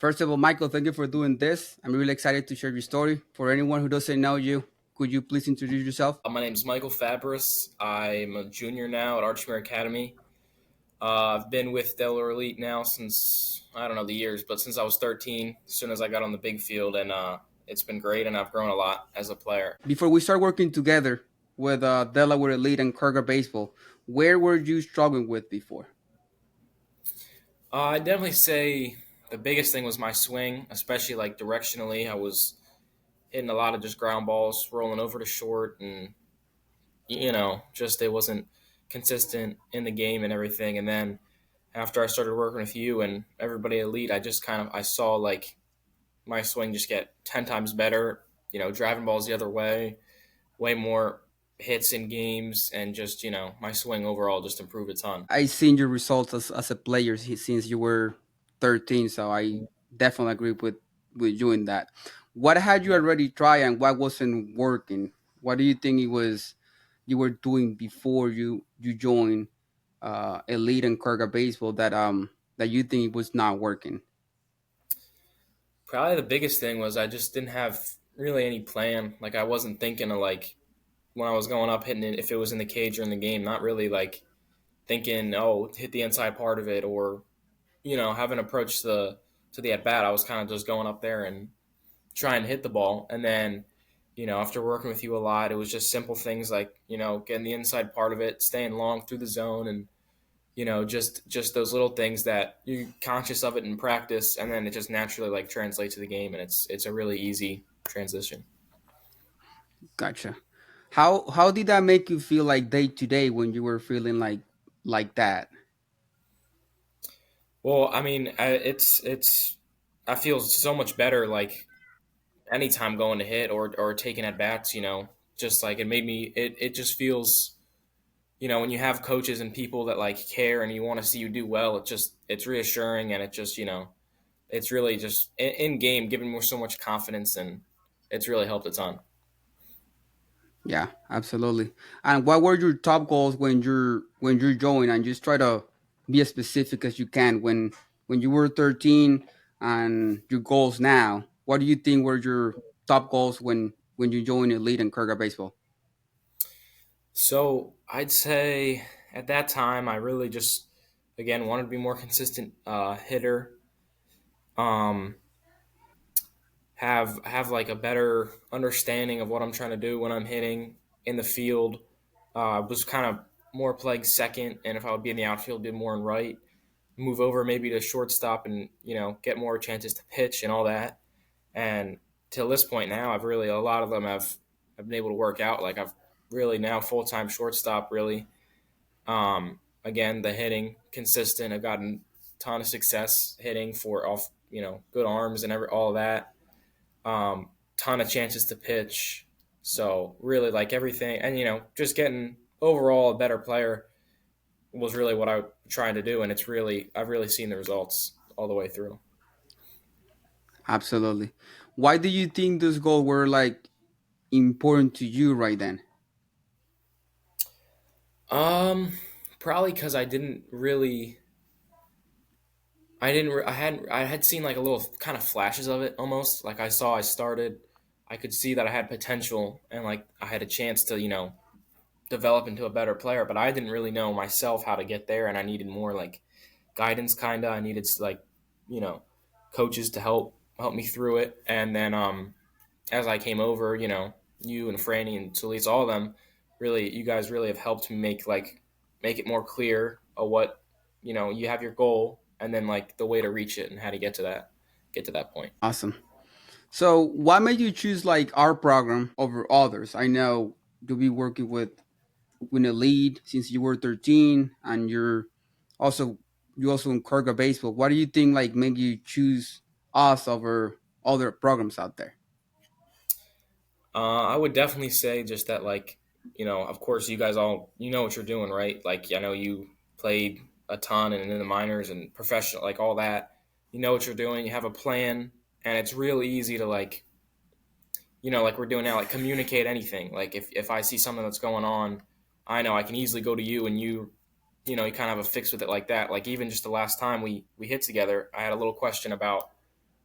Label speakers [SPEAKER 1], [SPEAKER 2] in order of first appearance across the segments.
[SPEAKER 1] First of all, Michael, thank you for doing this. I'm really excited to share your story. For anyone who doesn't know you, could you please introduce yourself?
[SPEAKER 2] My name's Michael Fabris. I'm a junior now at Archmere Academy. I've been with Delaware Elite now since, I don't know the years, but since I was 13, as soon as I got on the big field, and it's been great, and I've grown a lot as a player.
[SPEAKER 1] Before we start working together with Delaware Elite and Carga Baseball, where were you struggling with before?
[SPEAKER 2] I'd definitely say the biggest thing was my swing, especially like directionally. I was hitting a lot of just ground balls, rolling over to short, and just it wasn't consistent in the game and everything. And then after I started working with you and everybody at Elite, I just I saw like my swing just get 10 times better, driving balls the other way more hits in games, and just, my swing overall just improved a ton.
[SPEAKER 1] I seen your results as a player since you were 13, so I definitely agree with you in that. What had you already tried and what wasn't working? What do you think it was you were doing before you joined Elite and Carga Baseball that you think it was not working?
[SPEAKER 2] Probably the biggest thing was I just didn't have really any plan. Like I wasn't thinking of like when I was going up hitting it, if it was in the cage or in the game, not really like thinking, oh, hit the inside part of it, or have an approach to the at bat. I was kind of just going up there and trying to hit the ball. And then, after working with you a lot, it was just simple things like, getting the inside part of it, staying long through the zone, and, just those little things that you're conscious of it in practice, and then it just naturally like translates to the game, and it's a really easy transition.
[SPEAKER 1] Gotcha. How did that make you feel like day to day when you were feeling like that?
[SPEAKER 2] Well, I mean, I feel so much better like anytime going to hit or taking at bats, just like it made me, it just feels, when you have coaches and people that like care and you want to see you do well, it's reassuring, and it just, it's really just in game giving me so much confidence, and it's really helped a ton.
[SPEAKER 1] Yeah, absolutely. And what were your top goals when you're joining? And just try to be as specific as you can. When you were 13 and your goals now, what do you think were your top goals when you joined Elite and Kurga Baseball?
[SPEAKER 2] So I'd say at that time, I really just, again, wanted to be more consistent hitter. Um, have like a better understanding of what I'm trying to do when I'm hitting in the field. Was kind of more playing second, and if I would be in the outfield, be more in right. Move over maybe to shortstop, and get more chances to pitch and all that. And till this point now, I've really, a lot of them have been able to work out. Like I've really now full time shortstop really. Again, the hitting consistent. I've gotten a ton of success hitting for off good arms and all of that. Ton of chances to pitch. So really like everything, and just getting overall a better player was really what I tried to do, and I've really seen the results all the way through.
[SPEAKER 1] Absolutely. Why do you think those goals were important to you right then?
[SPEAKER 2] Um, Probably because I had seen like a little kind of flashes of it almost. Like I could see that I had potential, and like I had a chance to develop into a better player, but I didn't really know myself how to get there, and I needed more like guidance, kinda. I needed like you know coaches to help me through it, and then as I came over, you and Franny and Solis, all of them, really, you guys really have helped me make it more clear of what you have your goal, and then like the way to reach it and how to get to that point.
[SPEAKER 1] Awesome. So, what made you choose our program over others? I know you'll be working with a lead since you were 13, and also you also in Kurga baseball. What do you think made you choose us over other programs out there?
[SPEAKER 2] I would definitely say just that, like, of course, you guys all, what you're doing, right? Like, I know you played a ton and in the minors and professional, like all that. You know what you're doing. You have a plan, and it's real easy to like we're doing now, like communicate anything. Like if I see something that's going on, I know I can easily go to you, and you kind of have a fix with it like that. Like even just the last time we hit together, I had a little question about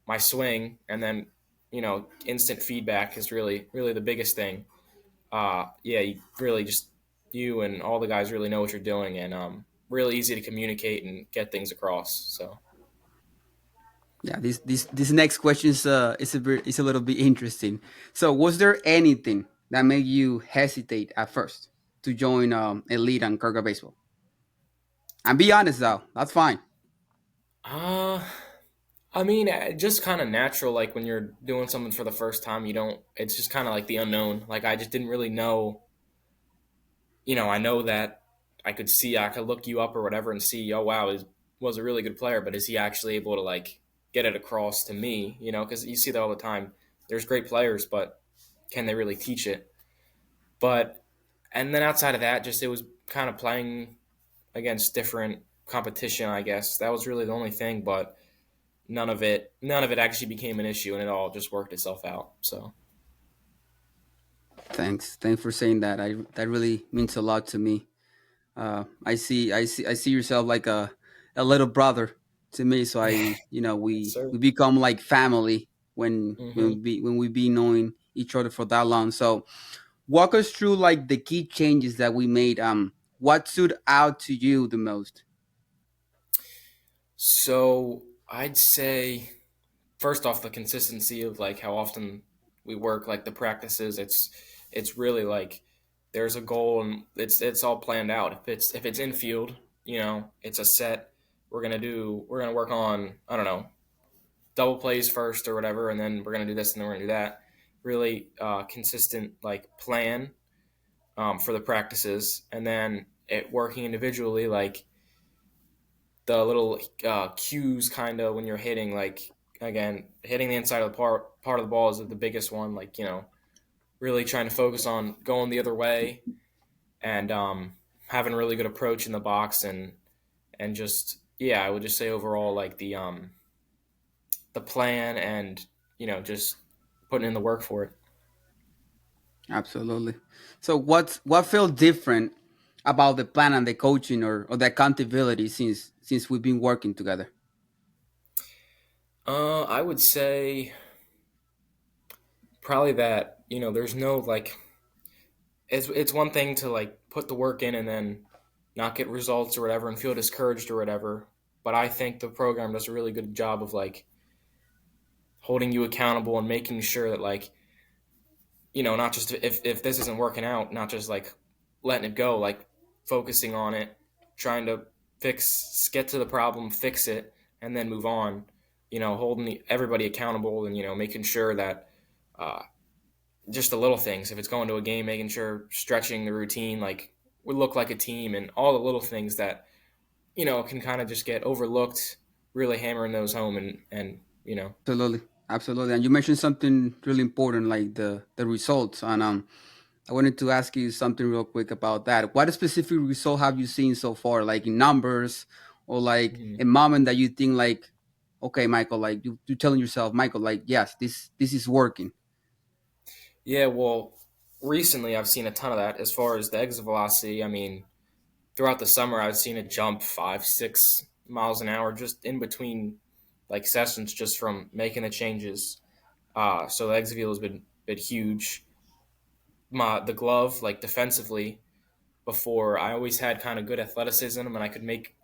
[SPEAKER 2] my swing, and then instant feedback is really the biggest thing. Yeah, you really just you and all the guys really know what you're doing, and really easy to communicate and get things across. So.
[SPEAKER 1] Yeah, this next question is a little bit interesting. So, was there anything that made you hesitate at first to join Elite and Carga Baseball? And be honest though, that's fine.
[SPEAKER 2] Uh, I mean, just kind of natural. Like when you're doing something for the first time, you don't. It's just kind of like the unknown. Like I just didn't really know. I know that I could look you up or whatever and see, oh wow, he was a really good player, but is he actually able to like get it across to me? Because you see that all the time. There's great players, but can they really teach it? But and then outside of that, just it was kind of playing against different competition. I guess that was really the only thing, but none of it actually became an issue, and it all just worked itself out. So.
[SPEAKER 1] Thanks for saying that. That really means a lot to me. I see yourself like a little brother to me. So
[SPEAKER 2] Yes,
[SPEAKER 1] we
[SPEAKER 2] sir.
[SPEAKER 1] become like family
[SPEAKER 2] Hmm.
[SPEAKER 1] when we be knowing each other for that long. So walk us through like the key changes that we made. What stood out to you the most?
[SPEAKER 2] So I'd say first off the consistency of like how often we work, like the practices. It's really like there's a goal and it's all planned out. If it's infield, it's a set. We're gonna work on, I don't know, double plays first or whatever, and then we're gonna do this and then we're gonna do that. Really consistent like plan for the practices, and then it working individually, like the little cues kind of when you're hitting, like again hitting the inside of the part of the ball is the biggest one, like really trying to focus on going the other way, and having a really good approach in the box, and just yeah, I would just say overall like the plan, and just putting in the work for it.
[SPEAKER 1] Absolutely. So what felt different about the plan and the coaching or the accountability since we've been working together?
[SPEAKER 2] I would say probably that there's no like it's one thing to like put the work in and then not get results or whatever and feel discouraged or whatever. But I think the program does a really good job of like holding you accountable and making sure that like not just if this isn't working out, not just like letting it go, like focusing on it, trying to get to the problem, fix it, and then move on. Holding everybody accountable, and making sure that uh, just the little things. If it's going to a game, making sure stretching the routine, like we look like a team, and all the little things that can kind of just get overlooked. Really hammering those home, and.
[SPEAKER 1] Absolutely, absolutely. And you mentioned something really important, like the results. And I wanted to ask you something real quick about that. What specific result have you seen so far, like in numbers, or like
[SPEAKER 2] Mhm.
[SPEAKER 1] a moment that you think like, okay, Michael, like you telling yourself, Michael, like yes, this is working.
[SPEAKER 2] Yeah, well, recently I've seen a ton of that as far as the exit velocity. I mean, throughout the summer, I've seen it jump 5, 6 miles an hour just in between like sessions, just from making the changes. So the exit velo has been huge. The glove, like defensively, before I always had kind of good athleticism and I could make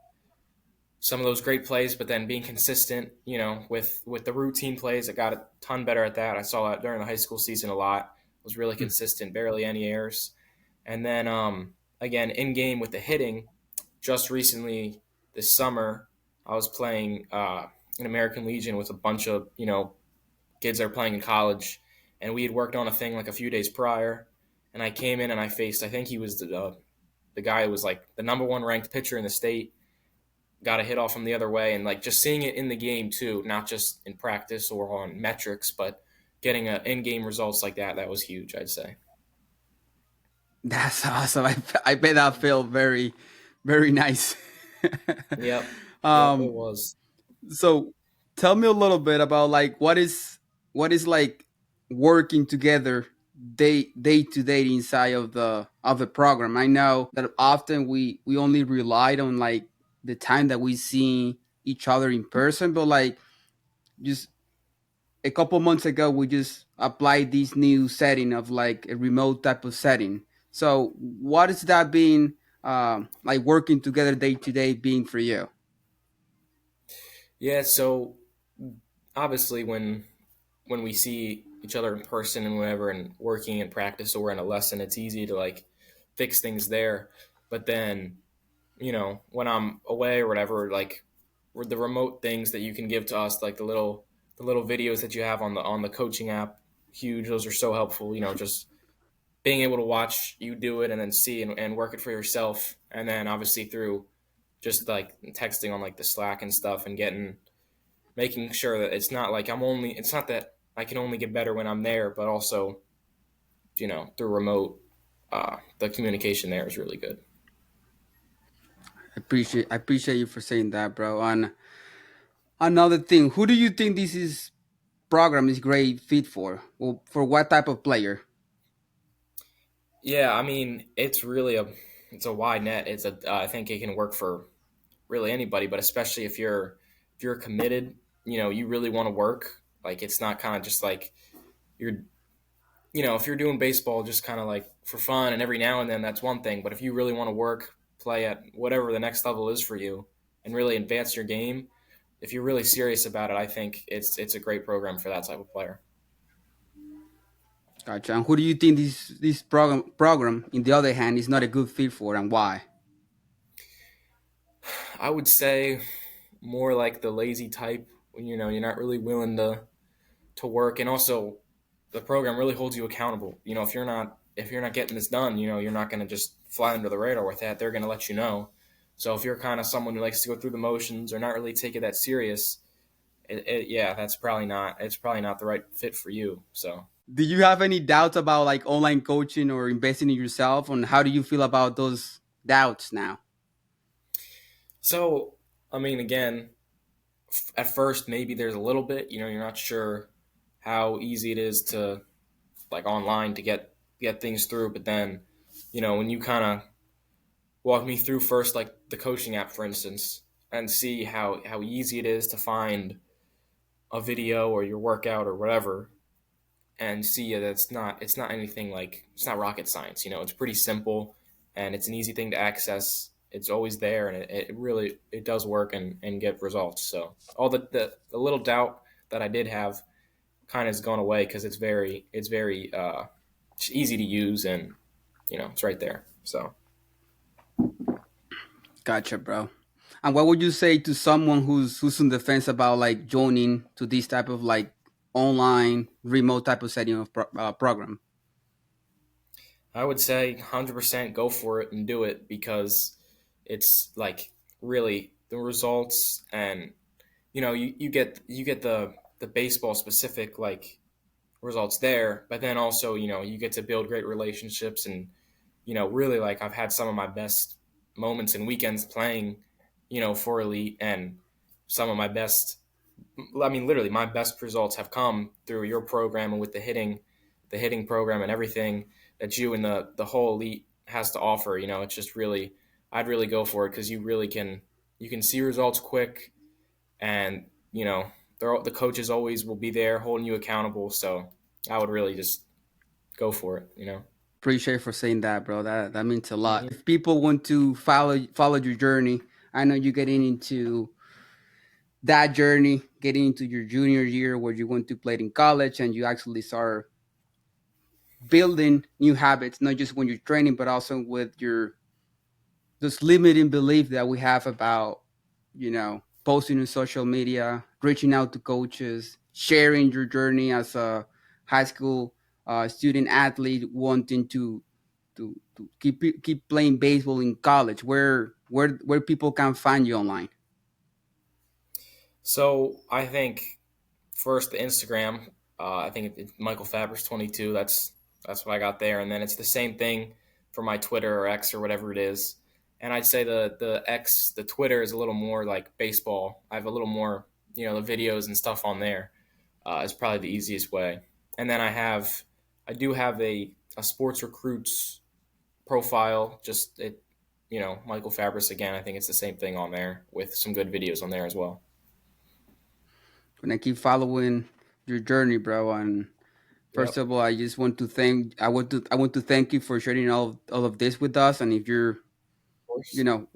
[SPEAKER 2] some of those great plays, but then being consistent, with the routine plays, I got a ton better at that. I saw that during the high school season a lot. Was really
[SPEAKER 1] Hmm.
[SPEAKER 2] consistent, barely any errors. And then again in game with the hitting, just recently this summer, I was playing in American Legion with a bunch of kids that are playing in college, and we had worked on a thing like a few days prior. And I came in and I faced, I think he was the guy who was like the number one ranked pitcher in the state, got a hit off him the other way, and like just seeing it in the game too, not just in practice or on metrics, but getting a in-game results like that was huge, I'd say.
[SPEAKER 1] That's awesome. I bet that felt very, very nice.
[SPEAKER 2] Yep. Yep, it
[SPEAKER 1] um,
[SPEAKER 2] was.
[SPEAKER 1] so tell me a little bit about like what is like working together day to day inside of the program. I know that often we only relied on like the time that we see each other in person, but like just a couple months ago we just applied this new setting of like a remote type of setting. So what is that being like working together day to day being for you?
[SPEAKER 2] Yeah, so obviously when we see each other in person and whatever and working in practice or in a lesson, it's easy to like fix things there. But then, when I'm away or whatever, like the remote things that you can give to us, like the little videos that you have on the coaching app, huge. Those are so helpful. Just being able to watch you do it and then see and work it for yourself, and then obviously through just like texting on like the Slack and stuff and getting making sure that it's not that I can only get better when I'm there, but also through remote, the communication there is really good.
[SPEAKER 1] I appreciate you for saying that, bro. And another thing, who do you think this is program is great fit for? Well, for what type of player?
[SPEAKER 2] Yeah, I mean it's a wide net. I think it can work for really anybody, but especially if you're committed, you really want to work. Like it's not kind of just like you're if you're doing baseball just kind of like for fun and every now and then, that's one thing. But if you really want to work, play at whatever the next level is for you, and really advance your game, if you're really serious about it, I think it's a great program for that type of player.
[SPEAKER 1] Gotcha. And who do you think this program, in the other hand, is not a good fit for, and why?
[SPEAKER 2] I would say more like the lazy type. You're not really willing to work, and also the program really holds you accountable. If you're not getting this done, you're not going to just fly under the radar with that. They're going to let you know. So if you're kind of someone who likes to go through the motions or not really take it that serious, yeah, it's probably not the right fit for you. So
[SPEAKER 1] Do you have any doubts about like online coaching or investing in yourself? And how do you feel about those doubts now?
[SPEAKER 2] so I mean, again, at first maybe there's a little bit. You're not sure how easy it is to like online to get things through, but then when you kind of walk me through first, like the coaching app, for instance, and see how easy it is to find a video or your workout or whatever, and see that it's not anything like it's not rocket science. It's pretty simple and it's an easy thing to access. It's always there, and it really it does work and get results. So all the little doubt that I did have kind of has gone away because it's very easy to use, and it's right there. So
[SPEAKER 1] Gotcha, bro. And what would you say to someone who's on the fence about like joining to this type of like online remote type of setting of program?
[SPEAKER 2] I would say 100% go for it and do it, because it's like really the results, and you get the baseball specific like results there, but then also you get to build great relationships, and really like I've had some of my best moments and weekends playing for elite, and some of my best, I mean, literally, my best results have come through your program and with the hitting program and everything that you and the whole elite has to offer. It's just really, I'd really go for it, because you can see results quick, and the coaches always will be there holding you accountable. So I would really just go for it.
[SPEAKER 1] Appreciate for saying that, bro. That means a lot.
[SPEAKER 2] Mhm.
[SPEAKER 1] If people want to follow your journey, I know you're getting into that journey, getting into your junior year where you want to play in college and you actually start building new habits, not just when you're training, but also with your this limiting belief that we have about, posting on social media, reaching out to coaches, sharing your journey as a high school student athlete wanting to keep playing baseball in college, where people can find you online.
[SPEAKER 2] So I think first the Instagram. I think it's Michael Fabris 22. That's what I got there, and then it's the same thing for my Twitter or X or whatever it is. And I'd say the Twitter is a little more like baseball. I have a little more the videos and stuff on there. Is probably the easiest way. And then I do have a sports recruits profile. Just Michael Fabris again. I think it's the same thing on there with some good videos on there as well.
[SPEAKER 1] When I keep following your journey, bro. And first
[SPEAKER 2] Yep,
[SPEAKER 1] of all, I want to thank you for sharing all of this with us. And if you're,
[SPEAKER 2] of
[SPEAKER 1] you
[SPEAKER 2] course.
[SPEAKER 1] know,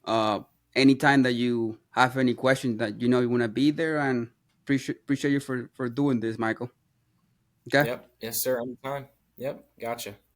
[SPEAKER 1] uh, anytime that you have any questions that you know you want to be there, and appreciate you for doing this, Michael. Okay.
[SPEAKER 2] Yep, yes, sir. Anytime. Yep, gotcha.